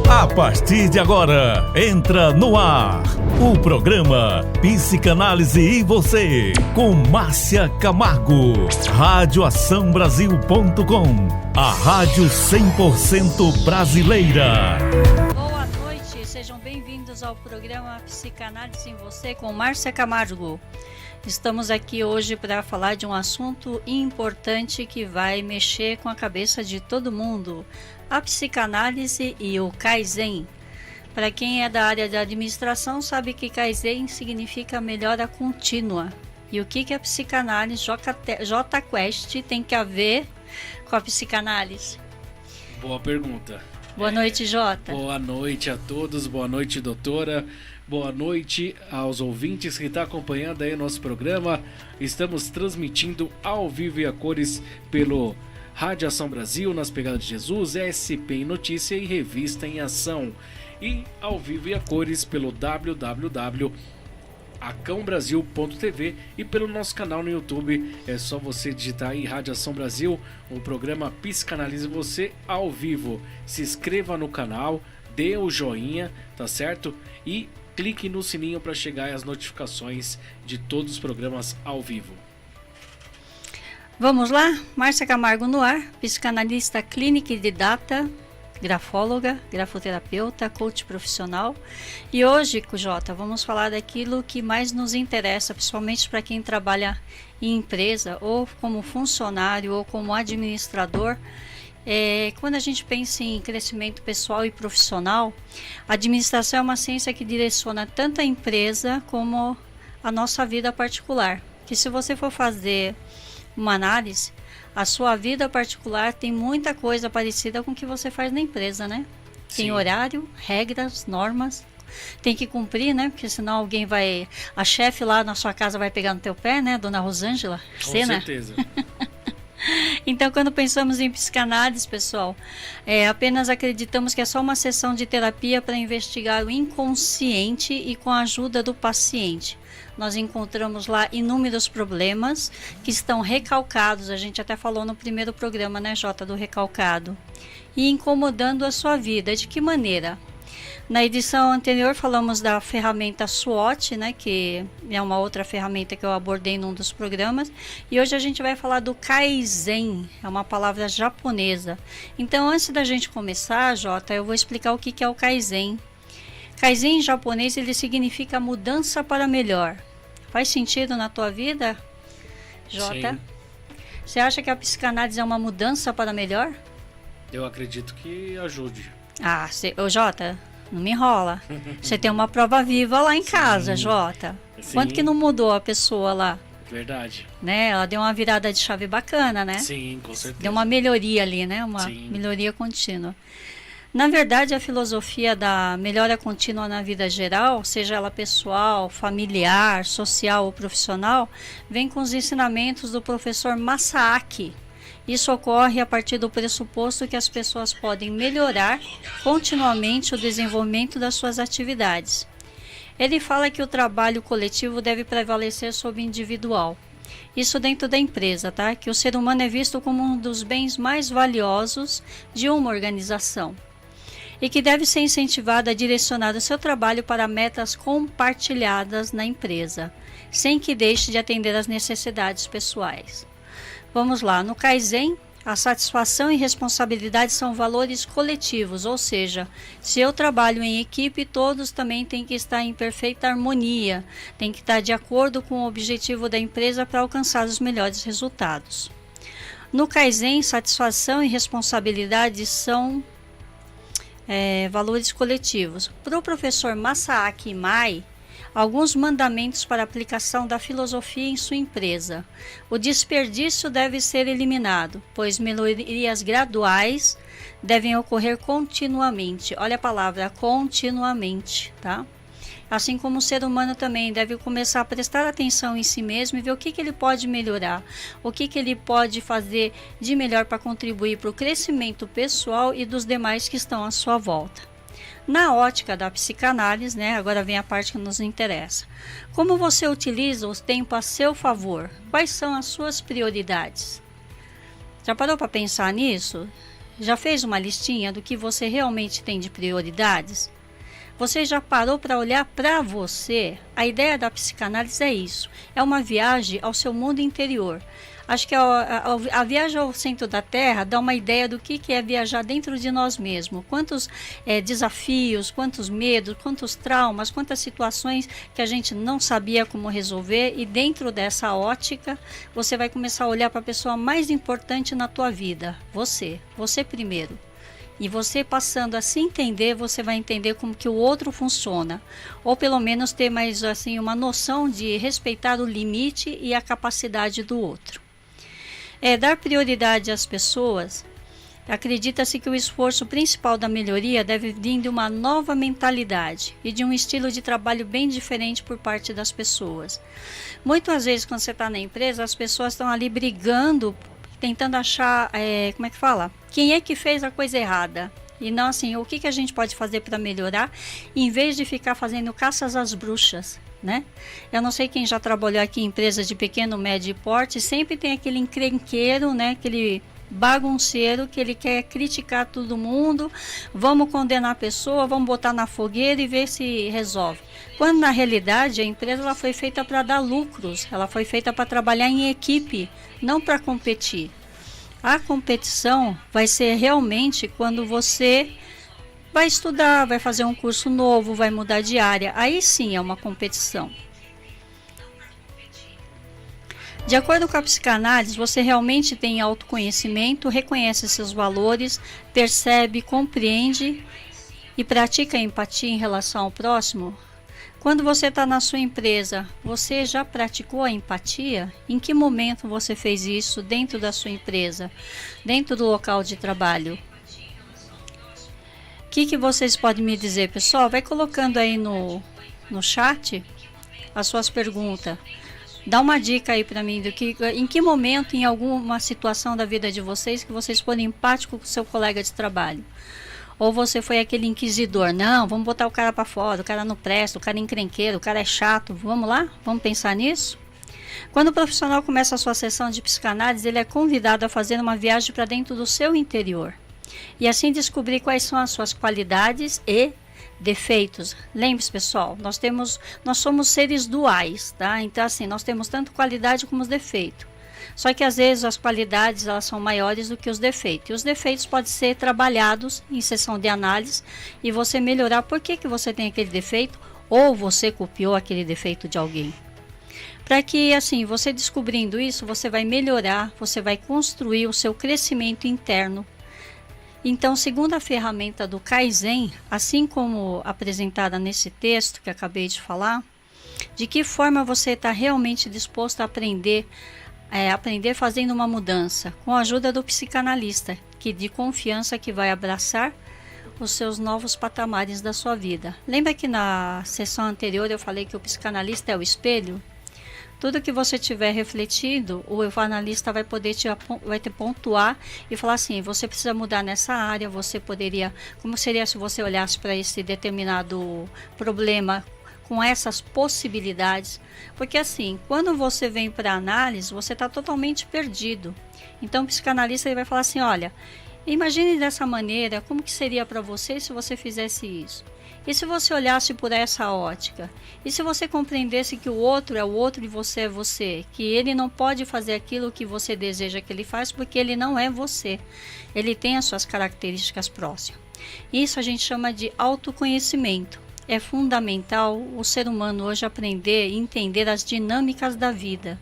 A partir de agora, entra no ar o programa Psicanálise e Você, com Márcia Camargo. Radioaçãobrasil.com, a rádio 100% brasileira. Boa noite, sejam bem-vindos ao programa Psicanálise em Você, com Márcia Camargo. Estamos aqui hoje para falar de um assunto importante que vai mexer com a cabeça de todo mundo: a psicanálise e o Kaizen. Para quem é da área de administração, sabe que Kaizen significa melhora contínua. E o que a psicanálise JQuest tem que ver com a psicanálise? Boa pergunta. Boa noite, Jota. Boa noite a todos, boa noite, doutora. Boa noite aos ouvintes que estão acompanhando aí o nosso programa. Estamos transmitindo ao vivo e a cores pelo Rádio Ação Brasil, nas Pegadas de Jesus, SP em Notícia e Revista em Ação. E ao vivo e a cores pelo www.acãobrasil.tv e pelo nosso canal no YouTube. É só você digitar aí Rádio Ação Brasil, o programa Psicanálise Você ao vivo. Se inscreva no canal, dê o joinha, tá certo? E clique no sininho para chegar as notificações de todos os programas ao vivo. Vamos lá? Márcia Camargo no ar, psicanalista clínica e didata, grafóloga, grafoterapeuta, coach profissional. E hoje, Jota, vamos falar daquilo que mais nos interessa, principalmente para quem trabalha em empresa, ou como funcionário, ou como administrador. Quando a gente pensa em crescimento pessoal e profissional, a administração é uma ciência que direciona tanto a empresa como a nossa vida particular. Que se você for fazer uma análise, a sua vida particular tem muita coisa parecida com o que você faz na empresa, né? Sim. Tem horário, regras, normas, tem que cumprir, né? Porque senão alguém vai... A chefe lá na sua casa vai pegar no teu pé, né? Dona Rosângela? Com certeza. Então, quando pensamos em psicanálise, pessoal, apenas acreditamos que é só uma sessão de terapia para investigar o inconsciente e com a ajuda do paciente. Nós encontramos lá inúmeros problemas que estão recalcados, a gente até falou no primeiro programa, né, Jota, do recalcado, e incomodando a sua vida. De que maneira? Na edição anterior falamos da ferramenta SWOT, né, que é uma outra ferramenta que eu abordei num dos programas. E hoje a gente vai falar do Kaizen, é uma palavra japonesa. Então, antes da gente começar, Jota, eu vou explicar o que é o Kaizen. Kaizen em japonês, ele significa mudança para melhor. Faz sentido na tua vida, Jota? Sim. Você acha que a psicanálise é uma mudança para melhor? Eu acredito que ajude. Jota, não me enrola. Você tem uma prova viva lá em casa, Jota. Sim. Quanto que não mudou a pessoa lá? Verdade. Né? Ela deu uma virada de chave bacana, né? Sim, com certeza. Deu uma melhoria ali, né? Uma Sim. melhoria contínua. Na verdade, a filosofia da melhora contínua na vida geral, seja ela pessoal, familiar, social ou profissional, vem com os ensinamentos do professor Masaaki. Isso ocorre a partir do pressuposto que as pessoas podem melhorar continuamente o desenvolvimento das suas atividades. Ele fala que o trabalho coletivo deve prevalecer sobre o individual. Isso dentro da empresa, tá? Que o ser humano é visto como um dos bens mais valiosos de uma organização e que deve ser incentivado a direcionar o seu trabalho para metas compartilhadas na empresa, sem que deixe de atender às necessidades pessoais. Vamos lá, no Kaizen, a satisfação e responsabilidade são valores coletivos, ou seja, se eu trabalho em equipe, todos também têm que estar em perfeita harmonia, têm que estar de acordo com o objetivo da empresa para alcançar os melhores resultados. No Kaizen, satisfação e responsabilidade são valores coletivos. Para o professor Masaaki Imai, alguns mandamentos para a aplicação da filosofia em sua empresa. O desperdício deve ser eliminado, pois melhorias graduais devem ocorrer continuamente. Olha a palavra, continuamente, tá? Assim como o ser humano também deve começar a prestar atenção em si mesmo e ver o que ele pode melhorar, o que ele pode fazer de melhor para contribuir para o crescimento pessoal e dos demais que estão à sua volta. Na ótica da psicanálise, né, agora vem a parte que nos interessa. Como você utiliza o tempo a seu favor? Quais são as suas prioridades? Já parou para pensar nisso? Já fez uma listinha do que você realmente tem de prioridades? Você já parou para olhar para você? A ideia da psicanálise é isso. É uma viagem ao seu mundo interior. Acho que a viagem ao centro da Terra dá uma ideia do que é viajar dentro de nós mesmos. Quantos desafios, quantos medos, quantos traumas, quantas situações que a gente não sabia como resolver. E dentro dessa ótica, você vai começar a olhar para a pessoa mais importante na tua vida. Você primeiro. E você passando a se entender, você vai entender como que o outro funciona. Ou pelo menos ter mais assim uma noção de respeitar o limite e a capacidade do outro. Dar prioridade às pessoas. Acredita-se que o esforço principal da melhoria deve vir de uma nova mentalidade e de um estilo de trabalho bem diferente por parte das pessoas. Muitas vezes quando você está na empresa, as pessoas estão ali brigando, tentando achar, quem é que fez a coisa errada? E não assim, o que a gente pode fazer para melhorar, em vez de ficar fazendo caças às bruxas, né? Eu não sei quem já trabalhou aqui em empresas de pequeno, médio porte, sempre tem aquele encrenqueiro, né? Aquele bagunceiro que ele quer criticar todo mundo, vamos condenar a pessoa, vamos botar na fogueira e ver se resolve. Quando na realidade a empresa ela foi feita para dar lucros, ela foi feita para trabalhar em equipe, não para competir. A competição vai ser realmente quando você vai estudar, vai fazer um curso novo, vai mudar de área. Aí sim é uma competição. De acordo com a psicanálise, você realmente tem autoconhecimento, reconhece seus valores, percebe, compreende e pratica a empatia em relação ao próximo? Quando você está na sua empresa, você já praticou a empatia? Em que momento você fez isso dentro da sua empresa, dentro do local de trabalho? O que vocês podem me dizer, pessoal? Vai colocando aí no chat as suas perguntas. Dá uma dica aí para mim, em que momento, em alguma situação da vida de vocês, que vocês foram empáticos com o seu colega de trabalho. Ou você foi aquele inquisidor, não, vamos botar o cara para fora, o cara não presta, o cara é encrenqueiro, o cara é chato, vamos lá? Vamos pensar nisso? Quando o profissional começa a sua sessão de psicanálise, ele é convidado a fazer uma viagem para dentro do seu interior. E assim descobrir quais são as suas qualidades e defeitos. Lembre-se, pessoal, nós somos seres duais, tá? Então assim, nós temos tanto qualidade como os defeitos. Só que às vezes as qualidades elas são maiores do que os defeitos. E os defeitos podem ser trabalhados em sessão de análise e você melhorar por que você tem aquele defeito ou você copiou aquele defeito de alguém. Para que assim, você descobrindo isso, você vai melhorar, você vai construir o seu crescimento interno. Então, segundo a ferramenta do Kaizen, assim como apresentada nesse texto que acabei de falar, de que forma você está realmente disposto a aprender fazendo uma mudança, com a ajuda do psicanalista, que de confiança que vai abraçar os seus novos patamares da sua vida. Lembra que na sessão anterior eu falei que o psicanalista é o espelho? Tudo que você tiver refletido, o analista vai poder vai te pontuar e falar assim, você precisa mudar nessa área, você poderia, como seria se você olhasse para esse determinado problema com essas possibilidades, porque assim, quando você vem para análise, você está totalmente perdido. Então o psicanalista ele vai falar assim, olha, imagine dessa maneira, como que seria para você se você fizesse isso? E se você olhasse por essa ótica? E se você compreendesse que o outro é o outro e você é você? Que ele não pode fazer aquilo que você deseja que ele faça porque ele não é você. Ele tem as suas características próximas. Isso a gente chama de autoconhecimento. É fundamental o ser humano hoje aprender e entender as dinâmicas da vida.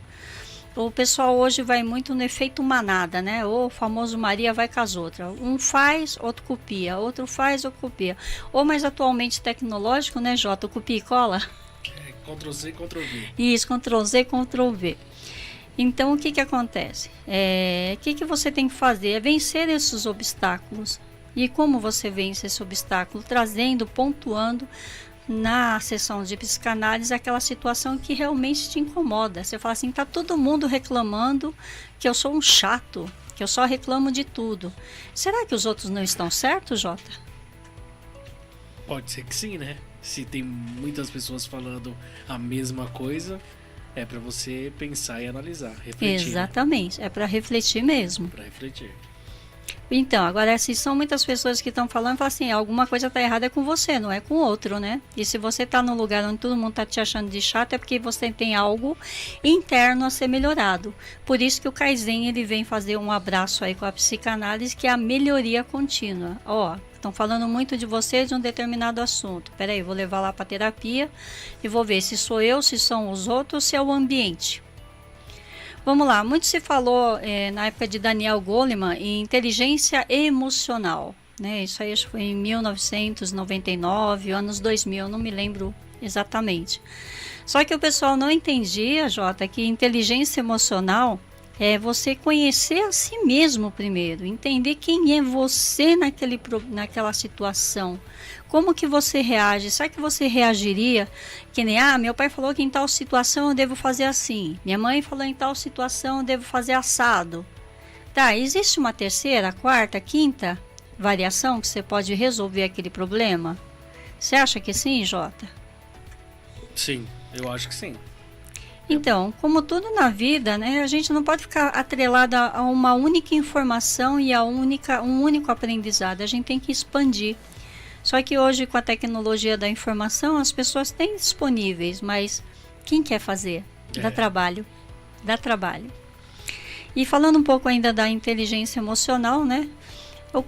O pessoal hoje vai muito no efeito manada, né? O famoso Maria vai com as outras. Um faz, outro copia. Outro faz, outro copia. Ou mais atualmente tecnológico, né, Jota? O copia e cola. Ctrl-C, Ctrl-V. Isso, Ctrl-Z, Ctrl-V. Então, o que acontece? O que você tem que fazer? É vencer esses obstáculos. E como você vence esse obstáculo? Trazendo, pontuando na sessão de psicanálise aquela situação que realmente te incomoda. Você fala assim, tá todo mundo reclamando que eu sou um chato, que eu só reclamo de tudo. Será que os outros não estão certos, Jota? Pode ser que sim, né? Se tem muitas pessoas falando a mesma coisa, É para você pensar e analisar, refletir. Exatamente, é para refletir mesmo. Para refletir. Então, agora, se são muitas pessoas que estão falando, falam assim, alguma coisa está errada com você, não é com o outro, né? E se você está num lugar onde todo mundo está te achando de chato, é porque você tem algo interno a ser melhorado. Por isso que o Kaizen, ele vem fazer um abraço aí com a psicanálise, que é a melhoria contínua. Ó, estão falando muito de você de um determinado assunto. Peraí, vou levar lá para terapia e vou ver se sou eu, se são os outros, se é o ambiente. Vamos lá, muito se falou na época de Daniel Goleman em inteligência emocional, né? Isso aí acho que foi em 1999, anos 2000, não me lembro exatamente. Só que o pessoal não entendia, Jota, que inteligência emocional é você conhecer a si mesmo primeiro, entender quem é você naquela situação. Como que você reage? Será que você reagiria que nem, meu pai falou que em tal situação eu devo fazer assim. Minha mãe falou em tal situação eu devo fazer assado. Tá, existe uma terceira, quarta, quinta variação que você pode resolver aquele problema? Você acha que sim, Jota? Sim, eu acho que sim. Então, como tudo na vida, né, a gente não pode ficar atrelada a uma única informação e um único aprendizado. A gente tem que expandir. Só que hoje, com a tecnologia da informação, as pessoas têm disponíveis, mas quem quer fazer? Dá trabalho. Dá trabalho. E falando um pouco ainda da inteligência emocional, né?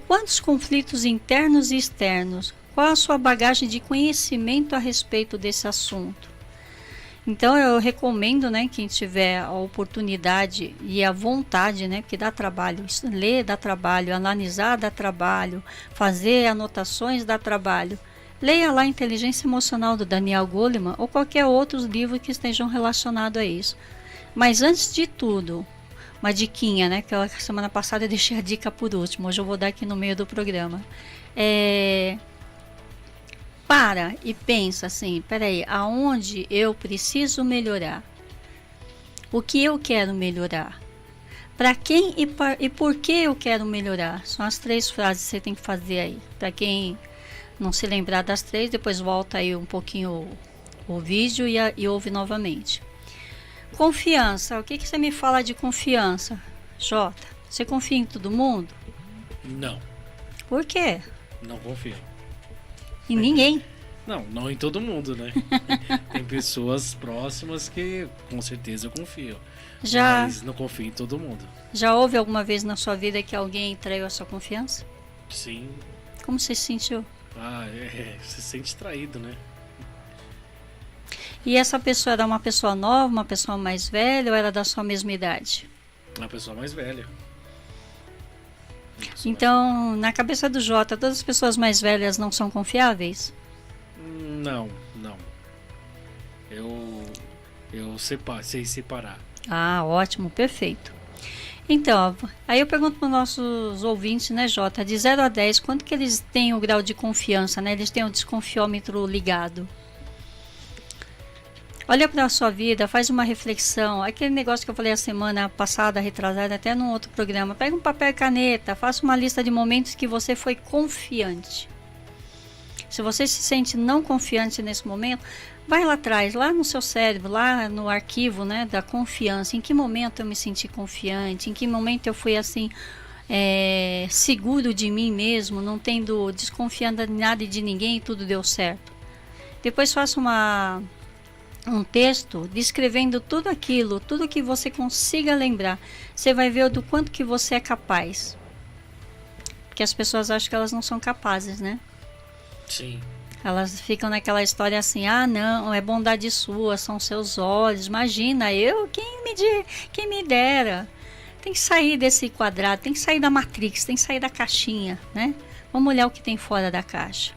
Quantos conflitos internos e externos? Qual a sua bagagem de conhecimento a respeito desse assunto? Então eu recomendo, né, quem tiver a oportunidade e a vontade, né, porque dá trabalho, ler dá trabalho, analisar dá trabalho, fazer anotações dá trabalho. Leia lá Inteligência Emocional do Daniel Goleman ou qualquer outro livro que estejam relacionados a isso. Mas antes de tudo, uma diquinha, né, que a semana passada eu deixei a dica por último, hoje eu vou dar aqui no meio do programa. Para e pensa assim, peraí, aonde eu preciso melhorar? O que eu quero melhorar? Para quem e por que eu quero melhorar? São as 3 frases que você tem que fazer aí. Para quem não se lembrar das 3, depois volta aí um pouquinho o vídeo e ouve novamente. Confiança, o que você me fala de confiança? Jota, você confia em todo mundo? Não. Por quê? Não confio. Em ninguém? Não em todo mundo, né? Tem pessoas próximas que com certeza eu confio. Mas não confio em todo mundo. Já houve alguma vez na sua vida que alguém traiu a sua confiança? Sim. Como você se sentiu? Você se sente traído, né? E essa pessoa era uma pessoa nova, uma pessoa mais velha ou era da sua mesma idade? Uma pessoa mais velha. Então, na cabeça do Jota, todas as pessoas mais velhas não são confiáveis? Não. Eu sei separar. Ótimo, perfeito. Então, aí eu pergunto para os nossos ouvintes, né, Jota, de 0 a 10, quanto que eles têm o grau de confiança, né? Eles têm o desconfiômetro ligado. Olha para a sua vida, faz uma reflexão. Aquele negócio que eu falei a semana passada, retrasada, até num outro programa. Pega um papel e caneta, faça uma lista de momentos que você foi confiante. Se você se sente não confiante nesse momento, vai lá atrás, lá no seu cérebro, lá no arquivo, né, da confiança. Em que momento eu me senti confiante? Em que momento eu fui assim, seguro de mim mesmo, não tendo desconfiando de nada e de ninguém e tudo deu certo? Depois faça um texto descrevendo tudo aquilo, tudo que você consiga lembrar. Você vai ver do quanto que você é capaz. Porque as pessoas acham que elas não são capazes, né? Sim. Elas ficam naquela história assim, não, é bondade sua, são seus olhos, imagina, quem me dera. Tem que sair desse quadrado, tem que sair da Matrix, tem que sair da caixinha, né? Vamos olhar o que tem fora da caixa.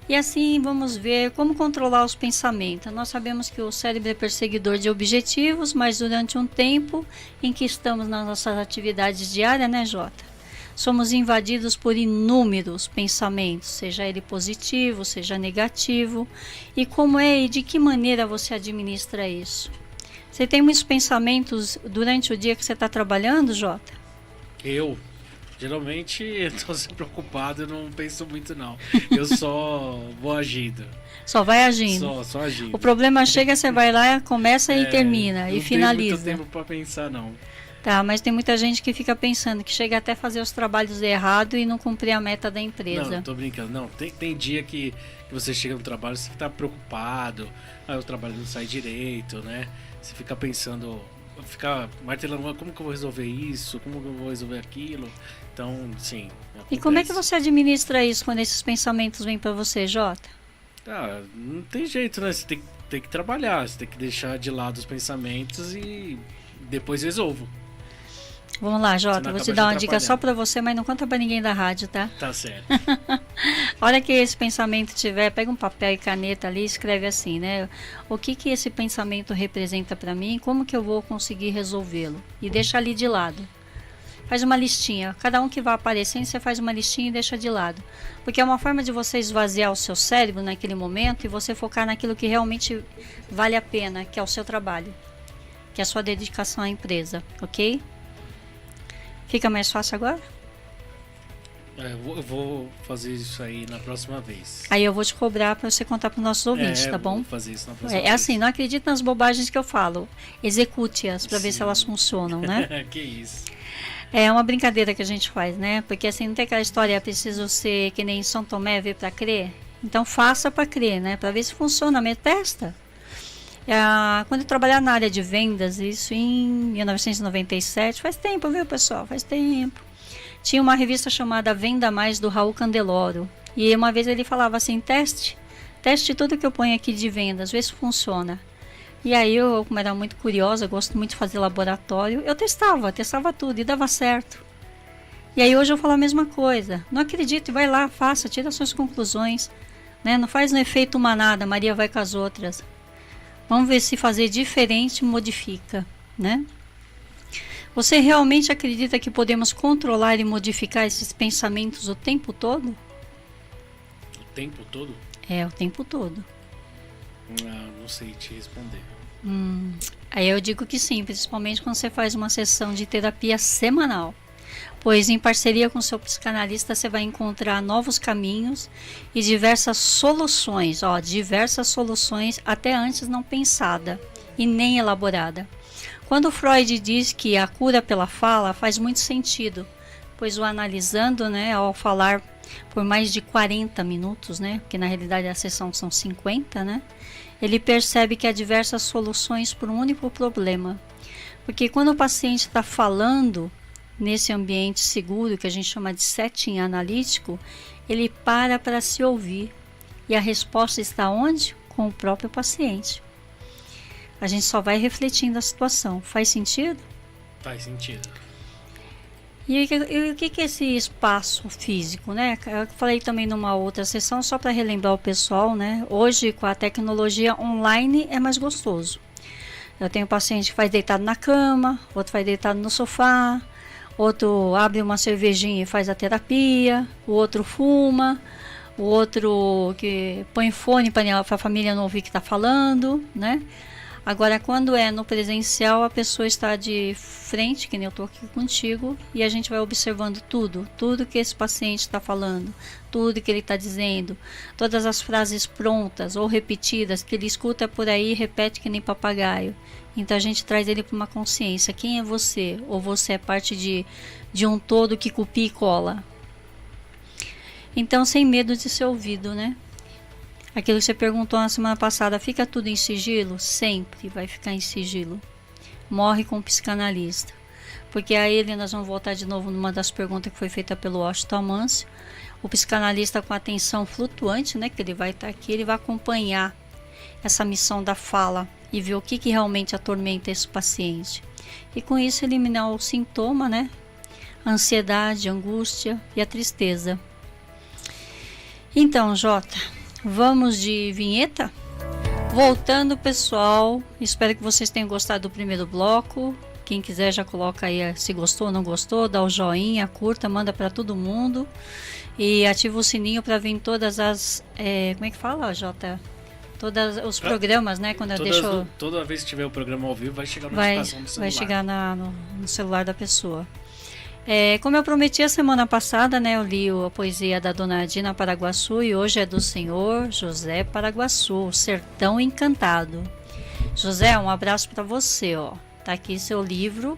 E assim vamos ver como controlar os pensamentos. Nós sabemos que o cérebro é perseguidor de objetivos, mas durante um tempo em que estamos nas nossas atividades diárias, né, Jota? Somos invadidos por inúmeros pensamentos, seja ele positivo, seja negativo. E como e de que maneira você administra isso? Você tem muitos pensamentos durante o dia que você está trabalhando, Jota? Eu Geralmente eu tô sempre preocupado, eu não penso muito não. Eu só vou agindo. Só vai agindo. Só agindo. O problema chega, você vai lá, começa e termina, e finaliza. Não tem muito tempo pra pensar não. Tá, mas tem muita gente que fica pensando, que chega até a fazer os trabalhos errado e não cumprir a meta da empresa. Não, tô brincando. Não, tem dia que você chega no trabalho, você tá preocupado, aí o trabalho não sai direito, né? Você fica pensando, fica martelando, como que eu vou resolver isso? Como que eu vou resolver aquilo? Então, sim. Acontece. E como é que você administra isso quando esses pensamentos vêm pra você, Jota? Ah, não tem jeito, né? Você tem que trabalhar, você tem que deixar de lado os pensamentos e depois resolvo. Vamos lá, Jota, vou te dar uma dica só pra você, mas não conta pra ninguém da rádio, tá? Tá certo. A hora que esse pensamento tiver, pega um papel e caneta ali e escreve assim, né? O que esse pensamento representa pra mim, como que eu vou conseguir resolvê-lo? E deixa ali de lado. Faz uma listinha. Cada um que vai aparecendo, você faz uma listinha e deixa de lado. Porque é uma forma de você esvaziar o seu cérebro naquele momento e você focar naquilo que realmente vale a pena, que é o seu trabalho, que é a sua dedicação à empresa, ok? Fica mais fácil agora? Eu vou fazer isso aí na próxima vez. Aí eu vou te cobrar para você contar para os nossos ouvintes, tá bom? Vou fazer isso na próxima vez. É assim, não acredite nas bobagens que eu falo. Execute-as para ver se elas funcionam, né? Que isso. É uma brincadeira que a gente faz, né? Porque assim, não tem aquela história, é preciso ser que nem São Tomé, ver para crer. Então faça para crer, né? Para ver se funciona, me testa. Quando eu trabalhava na área de vendas, isso em 1997, faz tempo, viu, pessoal? Faz tempo. Tinha uma revista chamada Venda Mais, do Raul Candeloro. E uma vez ele falava assim, teste tudo que eu ponho aqui de vendas, vê se funciona. E aí eu, como era muito curiosa, gosto muito de fazer laboratório, eu testava tudo e dava certo. E aí hoje eu falo a mesma coisa. Não acredite, vai lá, faça, tira suas conclusões, né? Não faz no efeito manada, Maria vai com as outras. Vamos ver se fazer diferente modifica, né? Você realmente acredita que podemos controlar e modificar esses pensamentos o tempo todo? O tempo todo? É, o tempo todo. Não sei te responder. Aí eu digo que sim, principalmente quando você faz uma sessão de terapia semanal. Pois em parceria com seu psicanalista você vai encontrar novos caminhos e diversas soluções, até antes não pensada e nem elaborada. Quando Freud diz que a cura pela fala faz muito sentido, pois o analisando, né, ao falar por mais de 40 minutos, né, porque na realidade a sessão são 50, né, ele percebe que há diversas soluções para um único problema. Porque quando o paciente está falando nesse ambiente seguro, que a gente chama de setting analítico, ele para se ouvir. E a resposta está onde? Com o próprio paciente. A gente só vai refletindo a situação. Faz sentido? Faz sentido. E o que é esse espaço físico, né? Eu falei também numa outra sessão, só para relembrar o pessoal, né? Hoje, com a tecnologia online, é mais gostoso. Eu tenho paciente que faz deitado na cama, outro faz deitado no sofá, outro abre uma cervejinha e faz a terapia, o outro fuma, o outro que põe fone para a família não ouvir que está falando, né? Agora, quando é no presencial, a pessoa está de frente, que nem eu estou aqui contigo, e a gente vai observando tudo que esse paciente está falando, tudo que ele está dizendo, todas as frases prontas ou repetidas que ele escuta por aí e repete que nem papagaio. Então a gente traz ele para uma consciência. Quem é você? Ou você é parte de um todo que copia e cola? Então, sem medo de ser ouvido, né? Aquilo que você perguntou na semana passada, fica tudo em sigilo? Sempre vai ficar em sigilo. Morre com o psicanalista. Porque aí nós vamos voltar de novo numa das perguntas que foi feita pelo Washington Amâncio. O psicanalista com atenção flutuante, né, que ele vai estar aqui, ele vai acompanhar essa missão da fala e ver o que realmente atormenta esse paciente. E com isso eliminar o sintoma, né? A ansiedade, a angústia e a tristeza. Então, Jota, vamos de vinheta? Voltando, pessoal, espero que vocês tenham gostado do primeiro bloco. Quem quiser já coloca aí se gostou ou não gostou, dá o joinha, curta, manda para todo mundo e ativa o sininho para vir todas as... como é que fala, Jota? Todos os programas, né? Quando eu deixo... Toda vez que tiver o programa ao vivo vai chegar a notificação do celular. Vai chegar no celular da pessoa. Como eu prometi a semana passada, né, eu li a poesia da Dona Dina Paraguaçu e hoje é do senhor José Paraguaçu, o Sertão Encantado. José, um abraço para você, ó. Tá aqui seu livro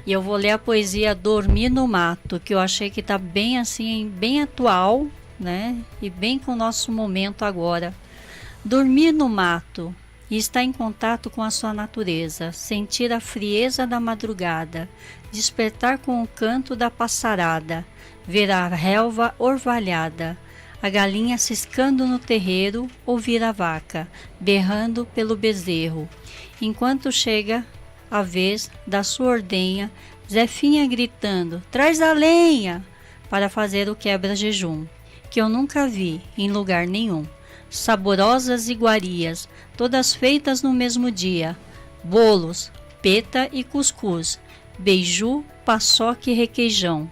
e eu vou ler a poesia Dormir no Mato, que eu achei que tá bem assim, bem atual, né, e bem com o nosso momento agora. Dormir no mato e estar em contato com a sua natureza, sentir a frieza da madrugada, despertar com o canto da passarada, ver a relva orvalhada, a galinha ciscando no terreiro, ouvir a vaca berrando pelo bezerro, enquanto chega a vez da sua ordenha, Zefinha gritando, traz a lenha, para fazer o quebra-jejum, que eu nunca vi em lugar nenhum. Saborosas iguarias, todas feitas no mesmo dia, bolos, peta e cuscuz, beiju, paçoca e requeijão.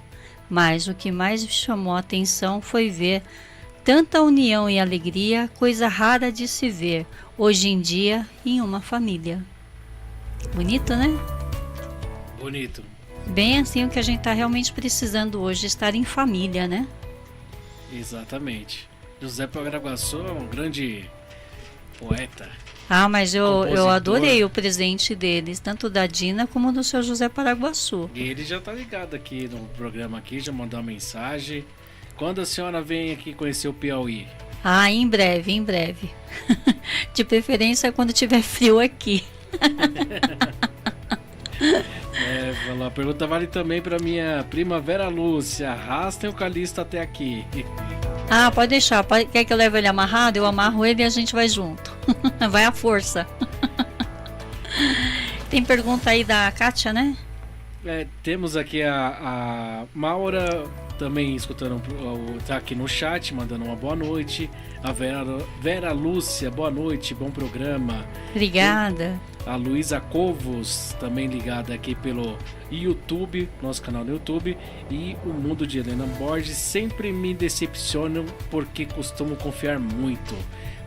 Mas o que mais me chamou a atenção foi ver tanta união e alegria, coisa rara de se ver hoje em dia em uma família. Bonito, né? Bonito. Bem assim o que a gente está realmente precisando hoje, estar em família, né? Exatamente. José Paraguaçu é um grande poeta. Ah, mas eu compositor. adorei o presente deles, tanto da Dina como do seu José Paraguaçu. E ele já tá ligado aqui no programa aqui, já mandou uma mensagem. Quando a senhora vem aqui conhecer o Piauí? Ah, em breve, em breve. De preferência quando tiver frio aqui. A pergunta vale também para minha prima Vera Lúcia. Arrastem o Calixto até aqui. Ah, pode deixar. Quer que eu leve ele amarrado? Eu amarro ele e a gente vai junto. Vai à força. Tem pergunta aí da Kátia, né? Temos aqui a Maura também escutando, tá aqui no chat, mandando uma boa noite. A Vera Lúcia, boa noite, bom programa. Obrigada. A Luísa Covos, também ligada aqui pelo YouTube, nosso canal no YouTube. E o Mundo de Helena Borges, sempre me decepcionam porque costumo confiar muito.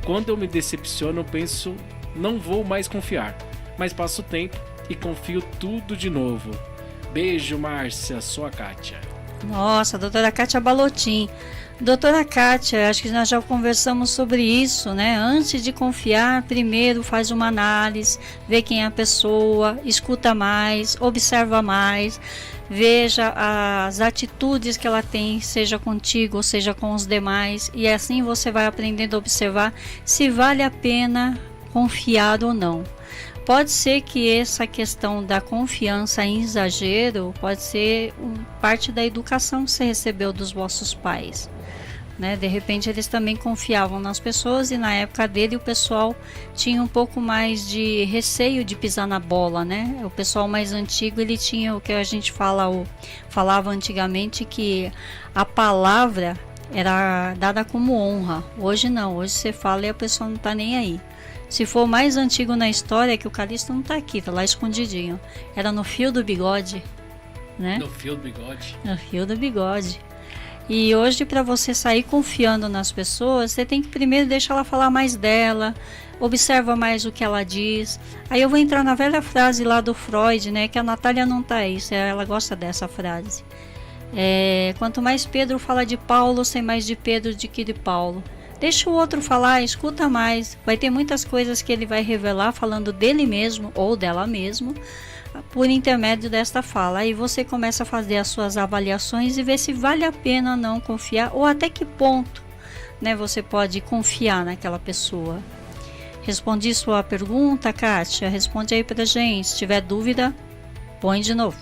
Quando eu me decepciono, eu penso, não vou mais confiar. Mas passo o tempo e confio tudo de novo. Beijo, Márcia, sua Kátia. Nossa, doutora Kátia Balotin. Doutora Kátia, acho que nós já conversamos sobre isso, né? Antes de confiar, primeiro faz uma análise, vê quem é a pessoa, escuta mais, observa mais, veja as atitudes que ela tem, seja contigo ou seja com os demais, e assim você vai aprendendo a observar se vale a pena confiar ou não. Pode ser que essa questão da confiança em exagero pode ser parte da educação que você recebeu dos vossos pais, né? De repente eles também confiavam nas pessoas e na época dele o pessoal tinha um pouco mais de receio de pisar na bola, né? O pessoal mais antigo ele tinha o que a gente falava antigamente, que a palavra era dada como honra. Hoje não, hoje você fala e a pessoa não está nem aí. Se for mais antigo na história, que o Calixto não tá aqui, tá lá escondidinho. Era no fio do bigode, né? No fio do bigode. No fio do bigode. E hoje, para você sair confiando nas pessoas, você tem que primeiro deixar ela falar mais dela, observa mais o que ela diz. Aí eu vou entrar na velha frase lá do Freud, né? Que a Natália não tá aí, ela gosta dessa frase. Quanto mais Pedro fala de Paulo, sem mais de Pedro do que de Paulo. Deixa o outro falar, escuta mais. Vai ter muitas coisas que ele vai revelar falando dele mesmo ou dela mesmo por intermédio desta fala. Aí você começa a fazer as suas avaliações e ver se vale a pena ou não confiar, ou até que ponto, né, você pode confiar naquela pessoa. Respondi sua pergunta, Kátia? Responde aí pra gente. Se tiver dúvida, põe de novo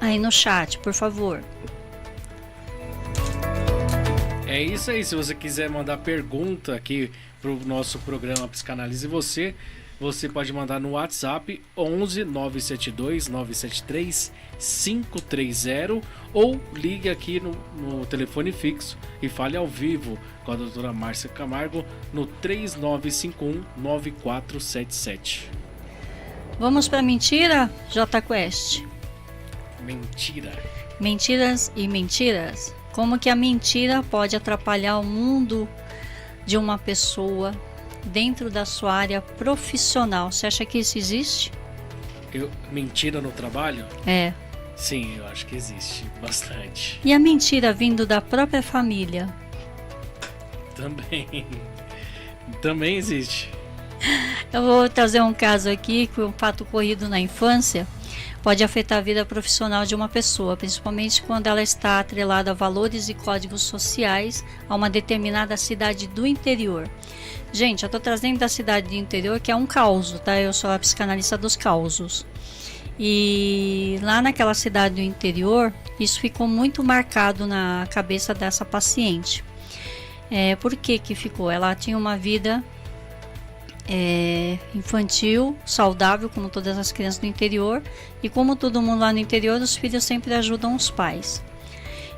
aí no chat, por favor. É isso aí, se você quiser mandar pergunta aqui pro nosso programa Psicanálise Você pode mandar no WhatsApp 11 972 973 530 ou ligue aqui no telefone fixo e fale ao vivo com a doutora Márcia Camargo no 3951 9477. Vamos para mentira, J Quest? Mentira. Mentiras e mentiras. Como que a mentira pode atrapalhar o mundo de uma pessoa dentro da sua área profissional? Você acha que isso existe? Mentira no trabalho? Sim, eu acho que existe bastante. E a mentira vindo da própria família? Também existe. Eu vou trazer um caso aqui, que um fato ocorrido na infância pode afetar a vida profissional de uma pessoa, principalmente quando ela está atrelada a valores e códigos sociais a uma determinada cidade do interior. Gente, eu estou trazendo da cidade do interior, que é um caos, tá? Eu sou a psicanalista dos causos. E lá naquela cidade do interior, isso ficou muito marcado na cabeça dessa paciente. Por que que ficou? Ela tinha uma vida infantil, saudável, como todas as crianças do interior, e como todo mundo lá no interior, os filhos sempre ajudam os pais.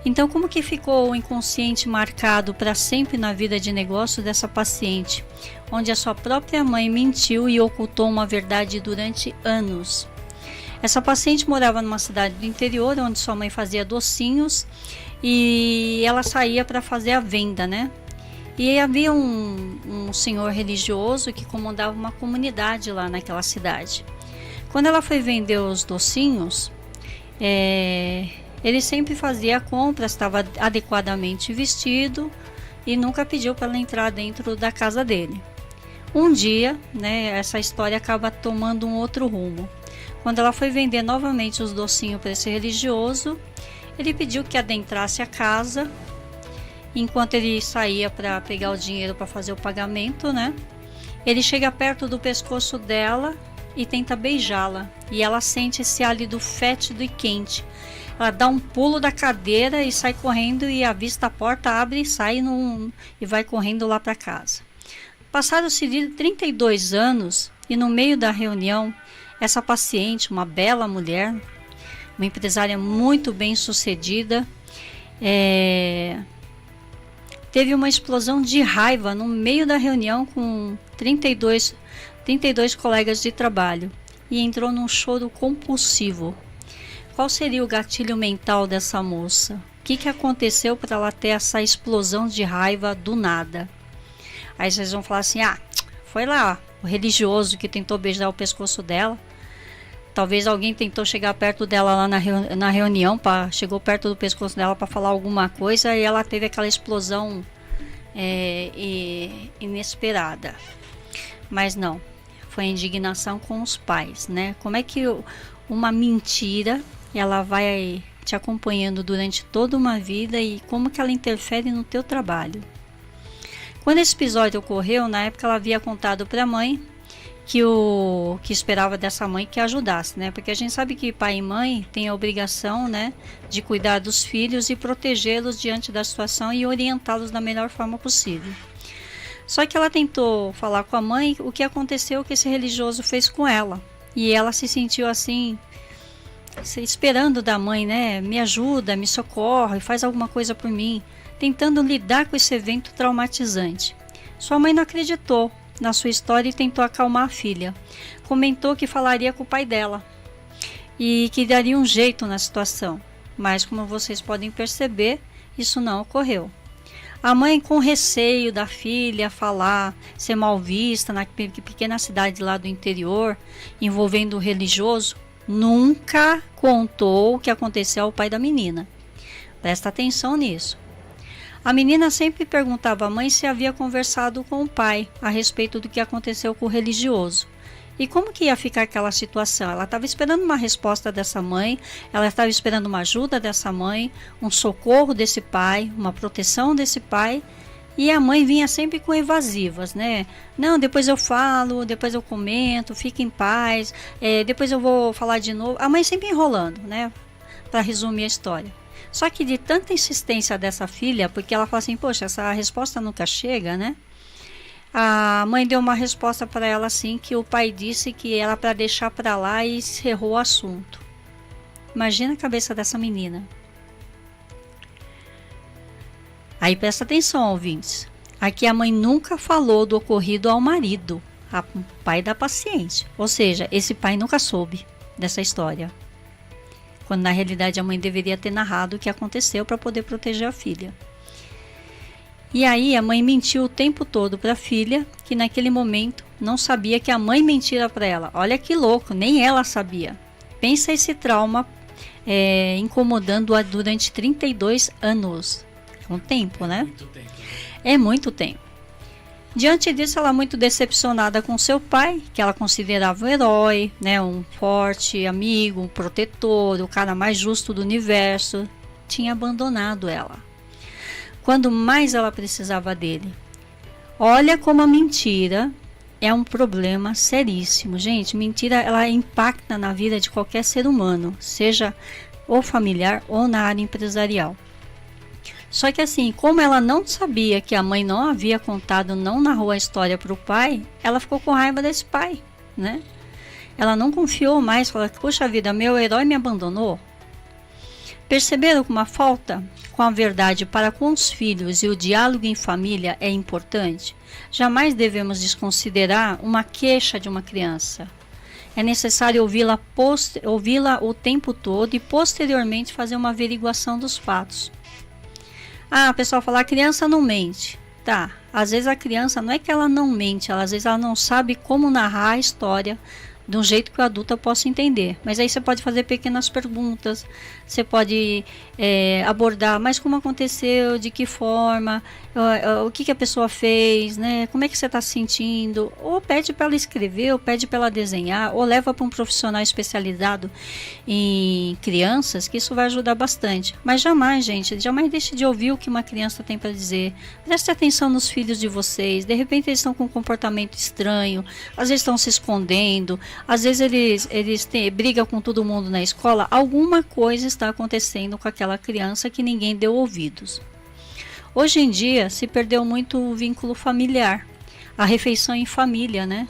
Então, como que ficou o inconsciente marcado para sempre na vida de negócio dessa paciente, onde a sua própria mãe mentiu e ocultou uma verdade durante anos? Essa paciente morava numa cidade do interior, onde sua mãe fazia docinhos e ela saía para fazer a venda, né? E havia um senhor religioso que comandava uma comunidade lá naquela cidade. Quando ela foi vender os docinhos, ele sempre fazia a compra, estava adequadamente vestido e nunca pediu para ela entrar dentro da casa dele. Um dia, né, essa história acaba tomando um outro rumo. Quando ela foi vender novamente os docinhos para esse religioso, ele pediu que adentrasse a casa. Enquanto ele saía para pegar o dinheiro para fazer o pagamento, né? Ele chega perto do pescoço dela e tenta beijá-la. E ela sente esse hálito fétido e quente. Ela dá um pulo da cadeira e sai correndo, e avista a porta, abre e sai e vai correndo lá para casa. Passaram-se 32 anos e no meio da reunião, essa paciente, uma bela mulher, uma empresária muito bem sucedida, teve uma explosão de raiva no meio da reunião com 32 colegas de trabalho e entrou num choro compulsivo. Qual seria o gatilho mental dessa moça? O que aconteceu para ela ter essa explosão de raiva do nada? Aí vocês vão falar assim, foi lá o religioso que tentou beijar o pescoço dela. Talvez alguém tentou chegar perto dela lá na reunião, chegou perto do pescoço dela para falar alguma coisa, e ela teve aquela explosão inesperada. Mas não, foi a indignação com os pais, né? Como é que uma mentira ela vai te acompanhando durante toda uma vida e como que ela interfere no teu trabalho? Quando esse episódio ocorreu, na época ela havia contado para a mãe que esperava dessa mãe que ajudasse, né? Porque a gente sabe que pai e mãe têm a obrigação, né, de cuidar dos filhos e protegê-los diante da situação e orientá-los da melhor forma possível. Só que ela tentou falar com a mãe o que aconteceu, que esse religioso fez com ela. E ela se sentiu assim, esperando da mãe, né? Me ajuda, me socorre, faz alguma coisa por mim, tentando lidar com esse evento traumatizante. Sua mãe não acreditou na sua história e tentou acalmar a filha. Comentou que falaria com o pai dela e que daria um jeito na situação, mas como vocês podem perceber, isso não ocorreu. A mãe, com receio da filha falar, ser mal vista na pequena cidade lá do interior, envolvendo o religioso, nunca contou o que aconteceu ao pai da menina. Presta atenção nisso. A menina sempre perguntava à mãe se havia conversado com o pai a respeito do que aconteceu com o religioso. E como que ia ficar aquela situação? Ela estava esperando uma resposta dessa mãe, ela estava esperando uma ajuda dessa mãe, um socorro desse pai, uma proteção desse pai, e a mãe vinha sempre com evasivas, né? Não, depois eu falo, depois eu comento, fique em paz, depois eu vou falar de novo. A mãe sempre enrolando, né? Para resumir a história. Só que de tanta insistência dessa filha, porque ela fala assim, poxa, essa resposta nunca chega, né? A mãe deu uma resposta para ela assim, que o pai disse que era para deixar para lá e encerrou o assunto. Imagina a cabeça dessa menina. Aí presta atenção, ouvintes. Aqui a mãe nunca falou do ocorrido ao marido, ao pai da paciente. Ou seja, esse pai nunca soube dessa história. Quando na realidade a mãe deveria ter narrado o que aconteceu para poder proteger a filha. E aí a mãe mentiu o tempo todo para a filha, que naquele momento não sabia que a mãe mentira para ela. Olha que louco, nem ela sabia. Pensa esse trauma incomodando-a durante 32 anos. É um tempo, né? Muito tempo. É muito tempo. Diante disso, ela muito decepcionada com seu pai, que ela considerava um herói, né, um forte amigo, um protetor, o cara mais justo do universo, tinha abandonado ela. Quando mais ela precisava dele. Olha como a mentira é um problema seríssimo. Gente, mentira, ela impacta na vida de qualquer ser humano, seja ou familiar ou na área empresarial. Só que assim, como ela não sabia que a mãe não havia contado, não narrou a história para o pai, ela ficou com raiva desse pai, né? Ela não confiou mais, falou, puxa vida, meu herói me abandonou. Perceberam como a falta com a verdade para com os filhos e o diálogo em família é importante? Jamais devemos desconsiderar uma queixa de uma criança. É necessário ouvi-la o tempo todo e posteriormente fazer uma averiguação dos fatos. Ah, o pessoal fala, a criança não mente. Tá, às vezes a criança não é que ela não mente, às vezes ela não sabe como narrar a história de um jeito que o adulto possa entender. Mas aí você pode fazer pequenas perguntas, você pode abordar, mas como aconteceu, de que forma, o que a pessoa fez, né? Como é que você está se sentindo? Ou pede para ela escrever, ou pede para ela desenhar, ou leva para um profissional especializado em crianças, que isso vai ajudar bastante. Mas jamais, gente, jamais deixe de ouvir o que uma criança tem para dizer. Preste atenção nos filhos de vocês. De repente eles estão com um comportamento estranho, às vezes estão se escondendo, às vezes eles brigam com todo mundo na escola. Alguma coisa está acontecendo com aquela criança que ninguém deu ouvidos. Hoje em dia se perdeu muito o vínculo familiar, a refeição em família, né?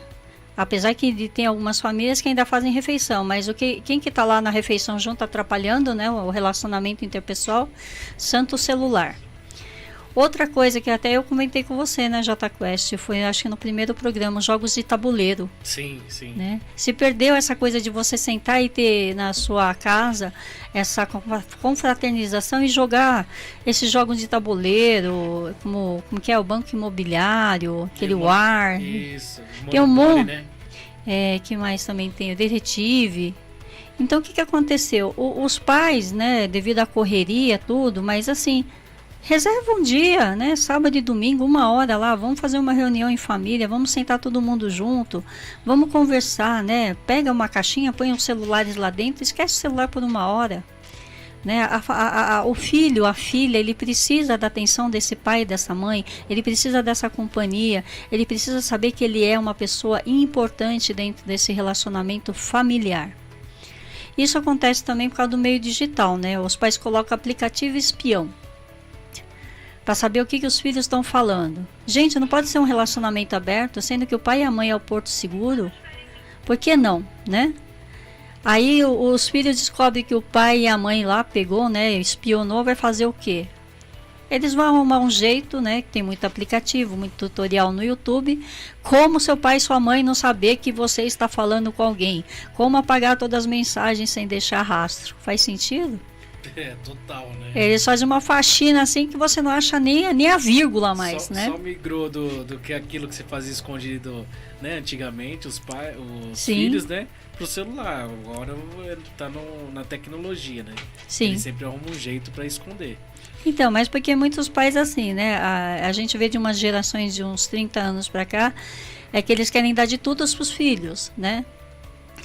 Apesar que tem algumas famílias que ainda fazem refeição, mas quem que está lá na refeição junto atrapalhando, né, o relacionamento interpessoal? Santo celular. Outra coisa que até eu comentei com você, né, Jota Quest, foi acho que no primeiro programa, jogos de tabuleiro. Sim, sim. Né? Se perdeu essa coisa de você sentar e ter na sua casa essa confraternização e jogar esses jogos de tabuleiro, como que é o Banco Imobiliário, aquele War. Isso, tem um monte, né? Que mais também tem o Detetive. Então o que aconteceu? Os pais, né, devido à correria, tudo, mas assim, reserva um dia, né? Sábado e domingo, 1 hora lá, vamos fazer uma reunião em família, vamos sentar todo mundo junto, vamos conversar, né? Pega uma caixinha, põe os celulares lá dentro, esquece o celular por 1 hora. Né? O filho, a filha, ele precisa da atenção desse pai e dessa mãe, ele precisa dessa companhia, ele precisa saber que ele é uma pessoa importante dentro desse relacionamento familiar. Isso acontece também por causa do meio digital, né? Os pais colocam aplicativo espião para saber o que os filhos estão falando. Gente, não pode ser um relacionamento aberto, sendo que o pai e a mãe é o porto seguro. Por que não, né? Aí os filhos descobrem que o pai e a mãe lá pegou, né, espionou, vai fazer o quê? Eles vão arrumar um jeito, né, que tem muito aplicativo, muito tutorial no YouTube, como seu pai e sua mãe não saber que você está falando com alguém, como apagar todas as mensagens sem deixar rastro. Faz sentido? É, total, né? Eles fazem uma faxina assim que você não acha nem a vírgula mais, né? Só migrou do que aquilo que você fazia escondido, né, antigamente, os Sim. filhos, né, pro celular. Agora tá na tecnologia, né? Sim. Eles sempre arrumam um jeito para esconder. Então, mas porque muitos pais assim, né? A gente vê de umas gerações de uns 30 anos para cá, é que eles querem dar de tudo pros filhos, né?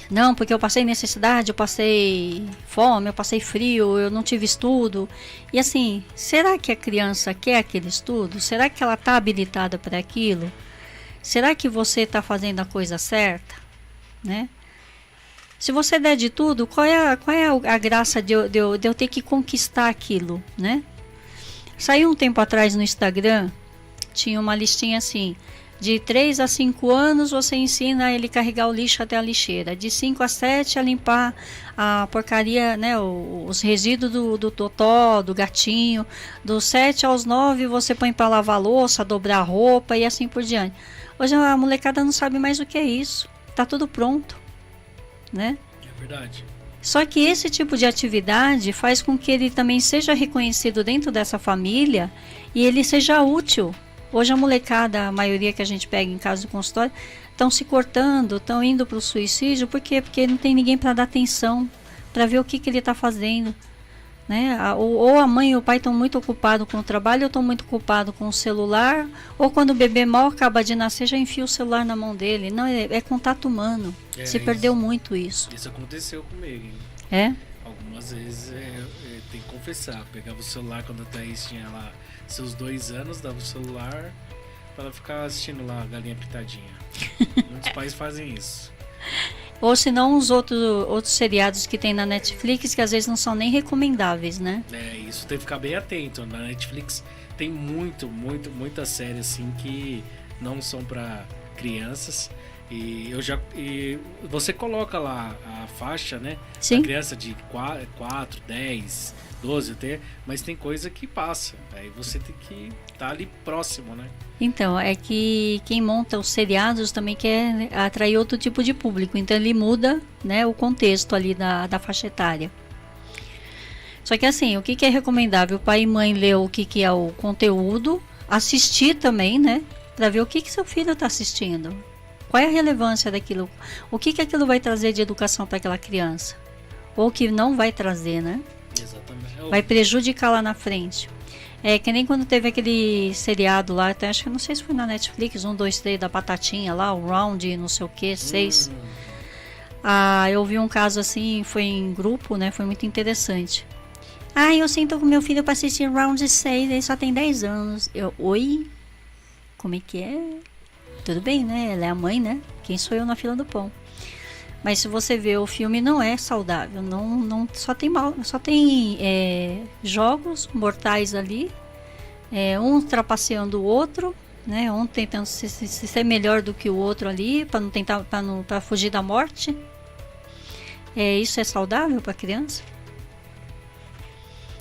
Não, porque eu passei necessidade, eu passei fome, eu passei frio, eu não tive estudo. E assim, será que a criança quer aquele estudo? Será que ela está habilitada para aquilo? Será que você está fazendo a coisa certa? Né? Se você der de tudo, qual é a graça de eu ter que conquistar aquilo? Né? Saiu um tempo atrás no Instagram, tinha uma listinha assim: de 3 a 5 anos você ensina ele carregar o lixo até a lixeira. De 5 a 7 a limpar a porcaria, né, os resíduos do totó, do gatinho. Dos 7 aos 9 você põe para lavar a louça, dobrar a roupa e assim por diante. Hoje a molecada não sabe mais o que é isso. Tá tudo pronto, né? É verdade. Só que esse tipo de atividade faz com que ele também seja reconhecido dentro dessa família e ele seja útil. Hoje a molecada, a maioria que a gente pega em casa do consultório, estão se cortando, estão indo para o suicídio. Por quê? Porque não tem ninguém para dar atenção. para ver o que ele está fazendo. Né? Ou a mãe e o pai estão muito ocupados com o trabalho, ou estão muito ocupados com o celular, ou quando o bebê mal acaba de nascer, já enfia o celular na mão dele. Não, é contato humano. Se perdeu muito isso. Isso aconteceu comigo, hein? É? Algumas vezes tem que confessar. Pegava o celular quando a Thaís tinha lá seus 2 anos, dava o celular para ela ficar assistindo lá a Galinha Pitadinha. Muitos pais fazem isso. Ou se não, os outros seriados que tem na Netflix, que às vezes não são nem recomendáveis, né? Isso tem que ficar bem atento. Na Netflix tem muita série assim que não são para crianças. E você coloca lá a faixa, né? Sim. A criança de 4, 10, 12 até, mas tem coisa que passa. Aí você tem que estar ali próximo, né? Então, é que quem monta os seriados também quer atrair outro tipo de público. Então ele muda, né, o contexto ali da faixa etária. Só que assim, o que é recomendável? O pai e mãe ler o que é o conteúdo, assistir também, né? Para ver o que seu filho está assistindo. Qual é a relevância daquilo? O que aquilo vai trazer de educação para aquela criança? Ou que não vai trazer, né? Exatamente. Vai prejudicar lá na frente. É que nem quando teve aquele seriado lá, até acho que não sei se foi na Netflix, 1, 2, 3 da Batatinha lá, o Round, não sei o que, 6. Eu vi um caso assim, foi em grupo, né? Foi muito interessante. Eu sinto com meu filho para assistir Round 6, ele só tem 10 anos. Oi? Como é que é? Tudo bem, né? Ela é a mãe, né? Quem sou eu na fila do pão? Mas se você vê, o filme não é saudável, não só tem jogos mortais ali, um trapaceando o outro, né? Um tentando se ser melhor do que o outro ali, para fugir da morte. Isso é saudável para criança?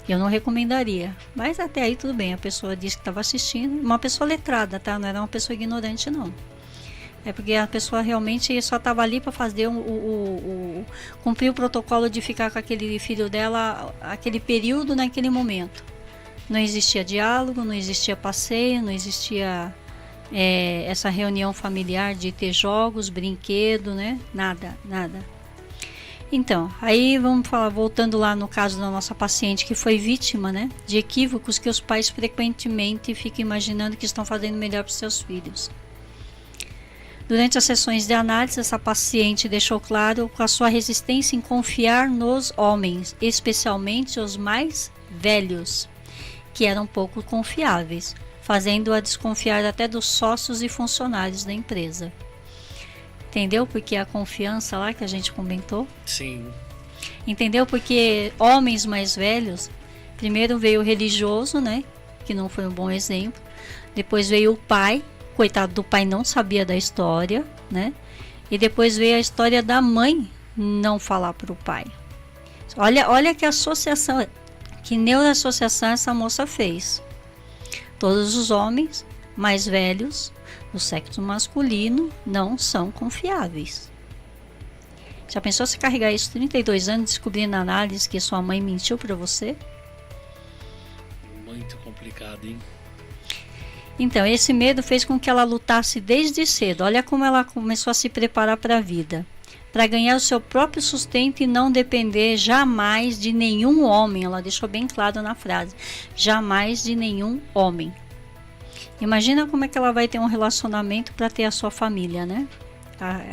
Eu não recomendaria, mas até aí tudo bem. A pessoa disse que estava assistindo, uma pessoa letrada, tá? Não era uma pessoa ignorante, não. É porque a pessoa realmente só estava ali para fazer cumprir o protocolo de ficar com aquele filho dela aquele período naquele momento. Não existia diálogo, não existia passeio, não existia essa reunião familiar de ter jogos, brinquedo, né? Nada. Então, aí vamos falar, voltando lá no caso da nossa paciente que foi vítima, né, de equívocos que os pais frequentemente ficam imaginando que estão fazendo melhor para os seus filhos. Durante as sessões de análise, essa paciente deixou claro a sua resistência em confiar nos homens, especialmente os mais velhos, que eram pouco confiáveis, fazendo-a desconfiar até dos sócios e funcionários da empresa. Entendeu? Porque a confiança lá que a gente comentou. Sim. Entendeu? Porque homens mais velhos, primeiro veio o religioso, né? Que não foi um bom exemplo. Depois veio o pai. Coitado do pai, não sabia da história, né? E depois veio a história da mãe não falar para o pai. Olha que associação, que neuroassociação essa moça fez. Todos os homens mais velhos do sexo masculino não são confiáveis. Já pensou se carregar isso 32 anos e descobrir na análise que sua mãe mentiu para você? Muito complicado, hein? Então, esse medo fez com que ela lutasse desde cedo. Olha como ela começou a se preparar para a vida. Para ganhar o seu próprio sustento e não depender jamais de nenhum homem. Ela deixou bem claro na frase. Jamais de nenhum homem. Imagina como é que ela vai ter um relacionamento para ter a sua família, né?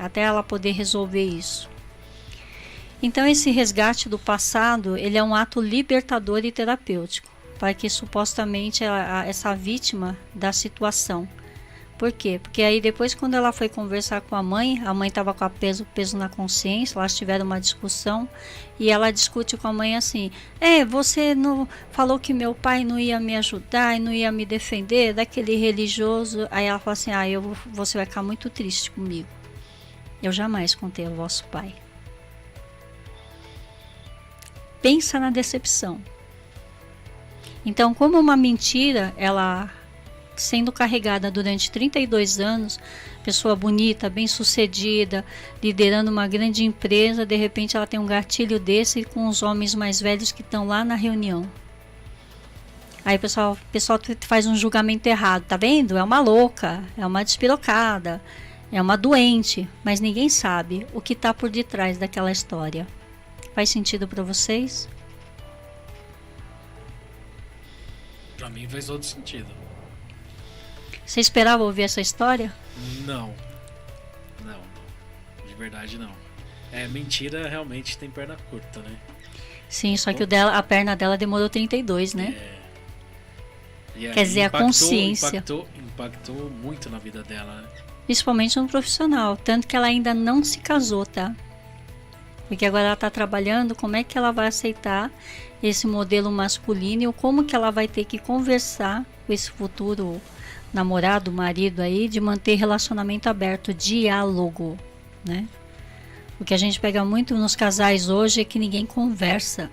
Até ela poder resolver isso. Então, esse resgate do passado, ele é um ato libertador e terapêutico. Para que supostamente essa vítima da situação. Por quê? Porque aí depois quando ela foi conversar com a mãe estava com peso na consciência, elas tiveram uma discussão e ela discute com a mãe assim, você não falou que meu pai não ia me ajudar e não ia me defender daquele religioso. Aí ela fala assim, você vai ficar muito triste comigo. Eu jamais contei ao vosso pai. Pensa na decepção. Então, como uma mentira, ela sendo carregada durante 32 anos, pessoa bonita, bem-sucedida, liderando uma grande empresa, de repente ela tem um gatilho desse com os homens mais velhos que estão lá na reunião. Aí o pessoal faz um julgamento errado, tá vendo? É uma louca, é uma despirocada, é uma doente, mas ninguém sabe o que está por detrás daquela história. Faz sentido para vocês? Pra mim faz todo sentido. Você esperava ouvir essa história? Não. De verdade não. Mentira realmente tem perna curta, né? Sim, só que a perna dela demorou 32, né? Quer dizer, a consciência. Impactou muito na vida dela, né? Principalmente no profissional. Tanto que ela ainda não se casou, tá? Porque agora ela está trabalhando, como é que ela vai aceitar esse modelo masculino, ou como que ela vai ter que conversar com esse futuro namorado, marido aí, de manter relacionamento aberto, diálogo, né? O que a gente pega muito nos casais hoje é que ninguém conversa.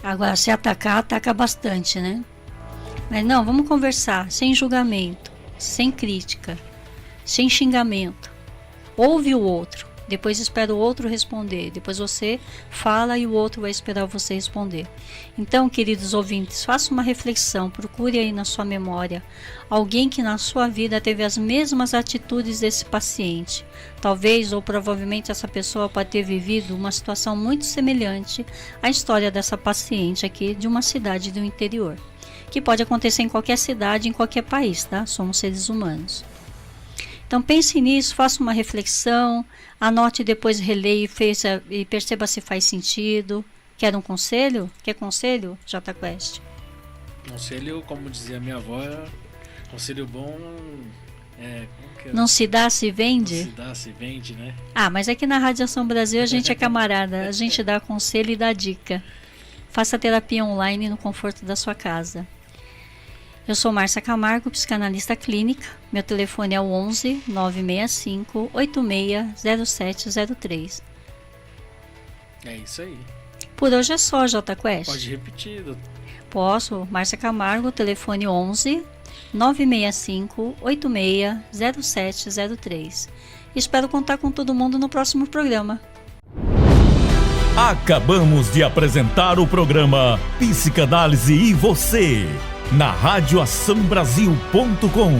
Agora, se ataca bastante, né? Mas não, vamos conversar, sem julgamento, sem crítica, sem xingamento. Ouve o outro, depois espera o outro responder, depois você fala e o outro vai esperar você responder. Então, queridos ouvintes, faça uma reflexão, procure aí na sua memória alguém que na sua vida teve as mesmas atitudes desse paciente. Talvez ou provavelmente essa pessoa pode ter vivido uma situação muito semelhante à história dessa paciente aqui de uma cidade do interior, que pode acontecer em qualquer cidade, em qualquer país, tá? Somos seres humanos. Então pense nisso, faça uma reflexão, anote e depois releia e perceba se faz sentido. Quer um conselho? Quer conselho, J Quest? Conselho, como dizia minha avó, conselho bom não se dá, se vende? Não se dá, se vende, né? Ah, mas aqui na Radiação Brasil a gente é camarada, a gente dá conselho e dá dica. Faça terapia online no conforto da sua casa. Eu sou Márcia Camargo, psicanalista clínica. Meu telefone é o 11 965 860703. É isso aí. Por hoje é só, J Quest. Pode repetir, doutor. Posso. Márcia Camargo, telefone 11 965 860703. Espero contar com todo mundo no próximo programa. Acabamos de apresentar o programa Psicanálise e Você, na radioaçãobrasil.com,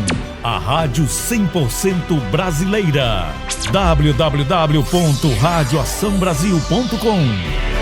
a rádio 100% brasileira. www.radioaçãobrasil.com